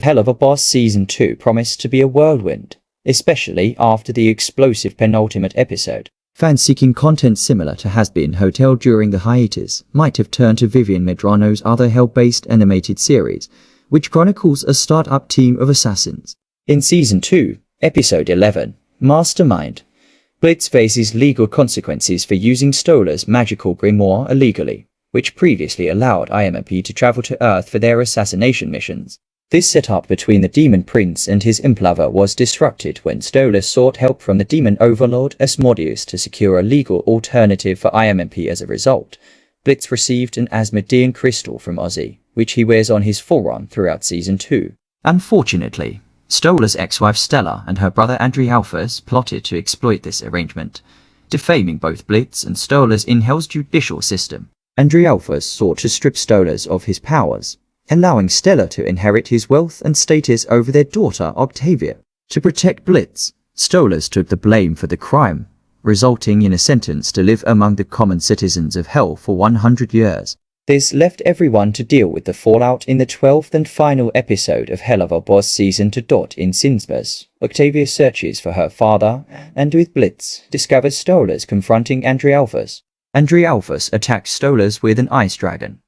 Helluva Boss Season 2 promised to be a whirlwind, especially after the explosive penultimate episode. Fans seeking content similar to Has Been Hotel during the hiatus might have turned to Vivian Medrano's other Hell-based animated series, which chronicles a start-up team of assassins. In Season 2, Episode 11, Mastermind, Blitz faces legal consequences for using Stolas' magical grimoire illegally, which previously allowed IMMP to travel to Earth for their assassination missions. This setup between the Demon Prince and his imp lover was disrupted when Stolas sought help from the Demon Overlord Asmodeus to secure a legal alternative for IMMP. As a result, Blitz received an Asmodean crystal from Ozzy, which he wears on his forearm throughout Season 2. Unfortunately, Stolas' ex-wife Stella and her brother Andrialphus plotted to exploit this arrangement, defaming both Blitz and Stolas in Hell's judicial system. Andrialphus sought to strip Stolas of his powers, allowing Stella to inherit his wealth and status over their daughter Octavia. To protect Blitz, Stolas took the blame for the crime, resulting in a sentence to live among the common citizens of Hell for 100 years. This left everyone to deal with the fallout in the 12th and final episode of Helluva Boss Season 2. In Sinzbus, Octavia searches for her father, and with Blitz, discovers Stolas confronting Andrialphus. Andrialphus attacks Stolas with an ice dragon,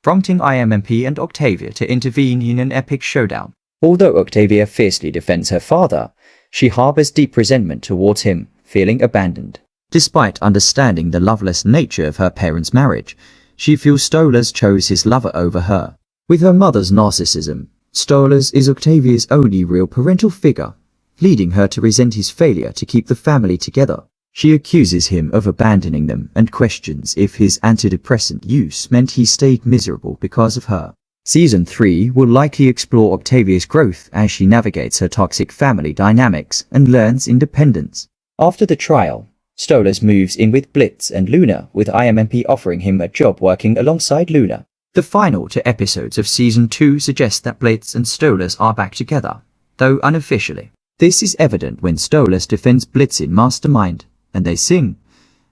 prompting IMMP and Octavia to intervene in an epic showdown. Although Octavia fiercely defends her father, she harbors deep resentment towards him, feeling abandoned. Despite understanding the loveless nature of her parents' marriage, she feels Stolas chose his lover over her. With her mother's narcissism, Stolas is Octavia's only real parental figure, leading her to resent his failure to keep the family together. She accuses him of abandoning them and questions if his antidepressant use meant he stayed miserable because of her. Season 3 will likely explore Octavia's growth as she navigates her toxic family dynamics and learns independence. After the trial, Stolas moves in with Blitz and Luna, with IMMP offering him a job working alongside Luna. The final 2 episodes of Season 2 suggest that Blitz and Stolas are back together, though unofficially. This is evident when Stolas defends Blitz in Mastermind, and they sing,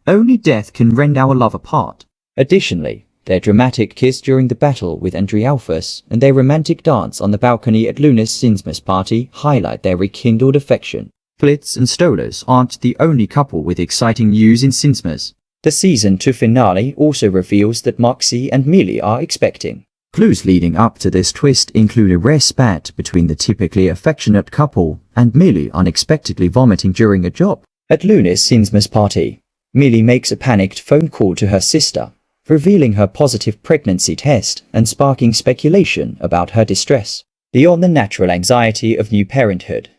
"Only death can rend our love apart." Additionally, their dramatic kiss during the battle with Andrialphus and their romantic dance on the balcony at Luna's Sinzmas party highlight their rekindled affection. Blitz and Stolas aren't the only couple with exciting news in Sinzmas. The Season 2 finale also reveals that Moxxie and Millie are expecting. Clues leading up to this twist include a rare spat between the typically affectionate couple and Millie unexpectedly vomiting during a job. At Luna's Sinzmas party, Millie makes a panicked phone call to her sister, revealing her positive pregnancy test and sparking speculation about her distress. Beyond the natural anxiety of new parenthood,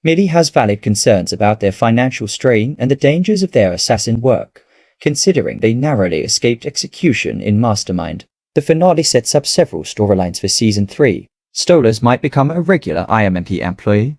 Millie has valid concerns about their financial strain and the dangers of their assassin work, considering they narrowly escaped execution in Mastermind. The finale sets up several storylines for Season 3. Stolas might become a regular IMMP employee,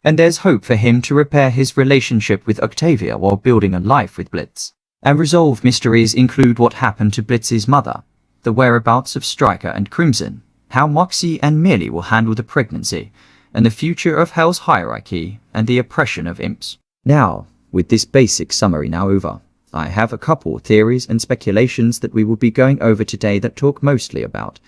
and there's hope for him to repair his relationship with Octavia while building a life with Blitz. Unresolved mysteries include what happened to Blitz's mother, the whereabouts of Striker and Crimson, how Moxxie and Millie will handle the pregnancy, and the future of Hell's hierarchy and the oppression of imps. Now, with this basic summary now over, I have a couple theories and speculations that we will be going over today that talk mostly about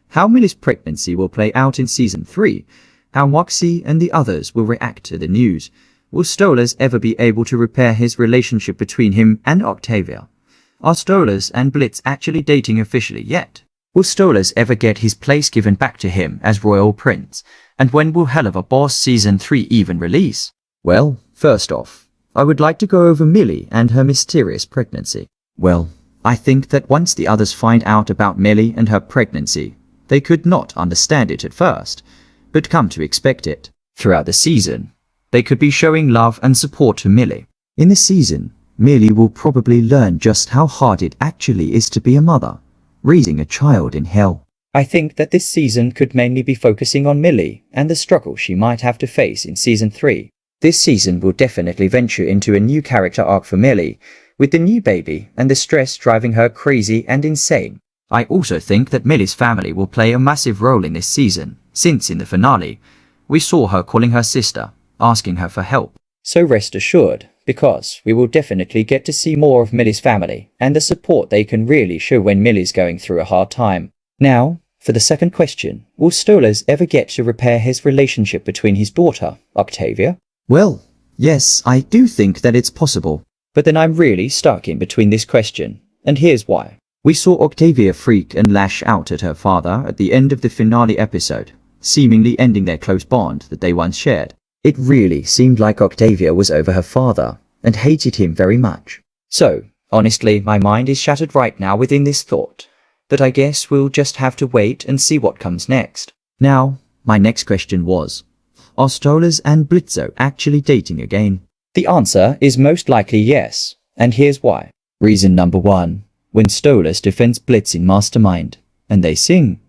how Millie's pregnancy will play out in Season 3, how Moxxie and the others will react to the news. Will Stolas ever be able to repair his relationship between him and Octavia? Are Stolas and Blitz actually dating officially yet? Will Stolas ever get his place given back to him as Royal Prince? And when will Helluva Boss Season 3 even release? Well, first off, I would like to go over Millie and her mysterious pregnancy. Well, I think that once the others find out about Millie and her pregnancy, they could not understand it at first, but come to expect it. Throughout the season, they could be showing love and support to Millie. In the season, Millie will probably learn just how hard it actually is to be a mother, raising a child in hell. I think that this season could mainly be focusing on Millie and the struggle she might have to face in Season 3. This season will definitely venture into a new character arc for Millie, with the new baby and the stress driving her crazy and insane. I also think that Millie's family will play a massive role in this season, since in the finale, we saw her calling her sister, asking her for help. So rest assured, because we will definitely get to see more of Millie's family and the support they can really show when Millie's going through a hard time. Now, for the second question, will Stolas ever get to repair his relationship between his daughter, Octavia? Well, yes, I do think that it's possible. But then I'm really stuck in between this question, and here's why. We saw Octavia freak and lash out at her father at the end of the finale episode, seemingly ending their close bond that they once shared. It really seemed like Octavia was over her father and hated him very much. So, honestly, my mind is shattered right now within this thought. But I guess we'll just have to wait and see what comes next. Now, my next question was, are Stolas and Blitzo actually dating again? The answer is most likely yes, and here's why. Reason number 1. When Stolas defends Blitz in Mastermind, and they sing,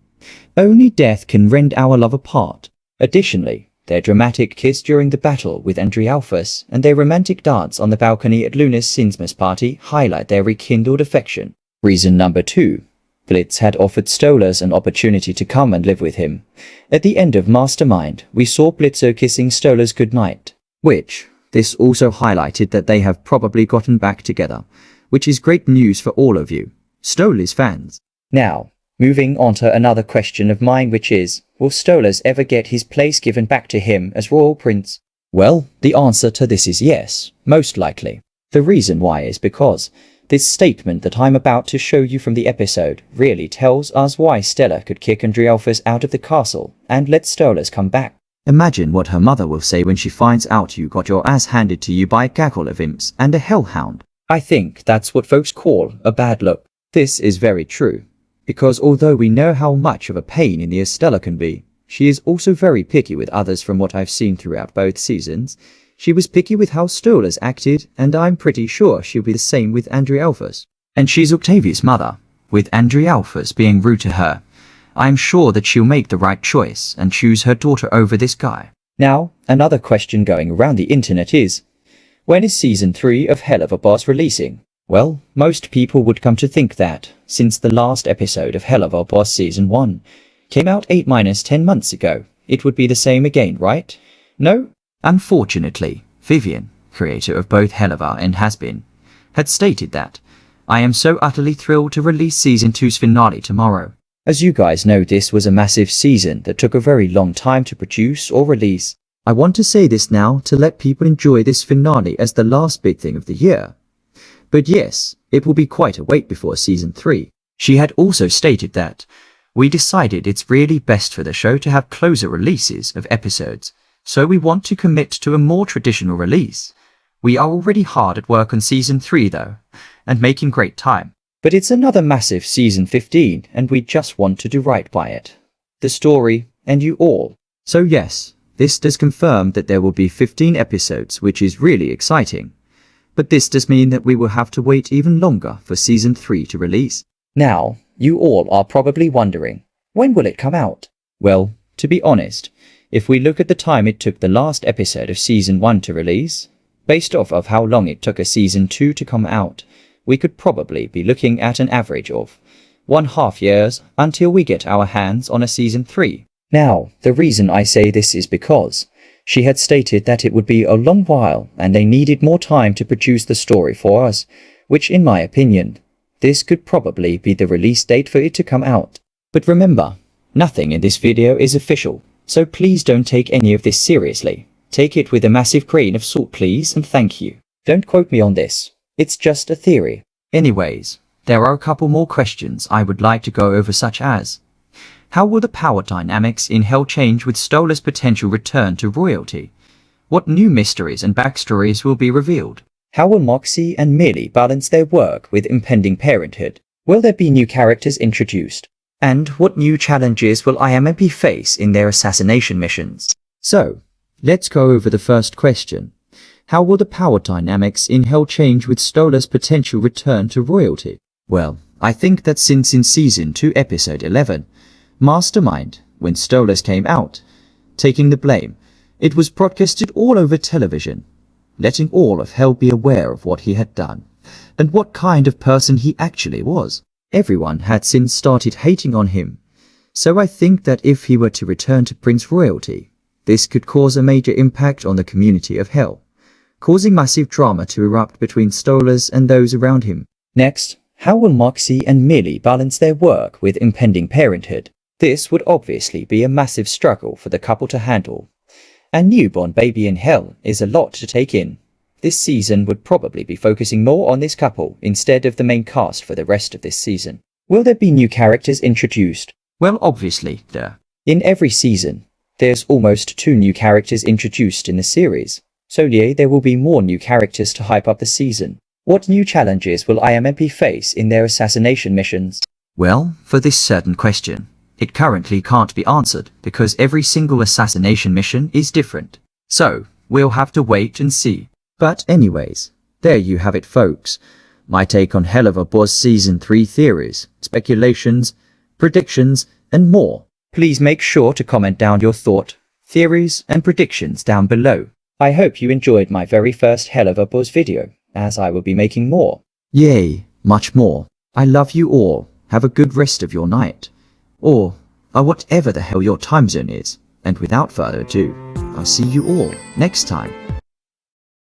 "Only death can rend our love apart." Additionally, their dramatic kiss during the battle with Andrialphus and their romantic dance on the balcony at Luna's Sinsmas party highlight their rekindled affection. Reason number 2. Blitz had offered Stolas an opportunity to come and live with him. At the end of Mastermind, we saw Blitzo kissing Stolas goodnight, which this also highlighted that they have probably gotten back together, which is great news for all of you, Stolas fans. Now, moving on to another question of mine, which is, will Stolas ever get his place given back to him as Royal Prince? Well, the answer to this is yes, most likely. The reason why is because this statement that I'm about to show you from the episode really tells us why Stella could kick Andrialphus out of the castle and let Stolas come back. Imagine what her mother will say when she finds out you got your ass handed to you by a gaggle of imps and a hellhound. I think that's what folks call a bad look. This is very true, because although we know how much of a pain in the ear Stella can be, she is also very picky with others. From what I've seen throughout both seasons, she was picky with how Stolas acted, and I'm pretty sure she'll be the same with Andrialphus. And she's Octavia's mother, with Andrialphus being rude to her. I'm sure that she'll make the right choice and choose her daughter over this guy. Now, another question going around the internet is, when is Season 3 of Helluva Boss releasing? Well, most people would come to think that, since the last episode of Helluva Boss Season 1 came out 8-10 months ago, it would be the same again, right? No? Unfortunately, Vivian, creator of both Helluva and Has-Been, had stated that, "I am so utterly thrilled to release Season 2's finale tomorrow." As you guys know, this was a massive season that took a very long time to produce or release. I want to say this now to let people enjoy this finale as the last big thing of the year. But yes, it will be quite a wait before Season 3. She had also stated that, "We decided it's really best for the show to have closer releases of episodes, so we want to commit to a more traditional release. We are already hard at work on Season 3 though, and making great time. But it's another massive Season 15, and we just want to do right by it. The story, and you all." So yes, this does confirm that there will be 15 episodes, which is really exciting. But this does mean that we will have to wait even longer for Season 3 to release. Now, you all are probably wondering, when will it come out? Well, to be honest, if we look at the time it took the last episode of Season 1 to release, based off of how long it took a Season 2 to come out, we could probably be looking at an average of 1.5 years until we get our hands on a Season 3. Now, the reason I say this is because she had stated that it would be a long while and they needed more time to produce the story for us, which in my opinion, this could probably be the release date for it to come out. But remember, nothing in this video is official, so please don't take any of this seriously. Take it with a massive grain of salt please, and thank you. Don't quote me on this. It's just a theory. Anyways, there are a couple more questions I would like to go over, such as, how will the power dynamics in Hell change with Stolas' potential return to royalty? What new mysteries and backstories will be revealed? How will Moxxie and Millie balance their work with impending parenthood? Will there be new characters introduced? And what new challenges will IMMP face in their assassination missions? So, let's go over the first question. How will the power dynamics in Hell change with Stolas' potential return to royalty? Well, I think that since in Season 2 Episode 11, Mastermind, when Stolas came out, taking the blame, it was broadcasted all over television, letting all of Hell be aware of what he had done, and what kind of person he actually was. Everyone had since started hating on him, so I think that if he were to return to Prince Royalty, this could cause a major impact on the community of Hell, causing massive drama to erupt between Stolas and those around him. Next, how will Moxxie and Millie balance their work with impending parenthood? This would obviously be a massive struggle for the couple to handle. A newborn baby in hell is a lot to take in. This season would probably be focusing more on this couple instead of the main cast for the rest of this season. Will there be new characters introduced? Well, obviously, there. In every season, there's almost 2 new characters introduced in the series. So yeah, there will be more new characters to hype up the season. What new challenges will IMMP face in their assassination missions? Well, for this certain question, it currently can't be answered because every single assassination mission is different. So, we'll have to wait and see. But anyways, there you have it folks. My take on Helluva Boss Season 3 theories, speculations, predictions, and more. Please make sure to comment down your thought, theories, and predictions down below. I hope you enjoyed my very first Helluva Boss video, as I will be making more. Yay, much more. I love you all. Have a good rest of your night. Or whatever the hell your time zone is. And without further ado, I'll see you all next time.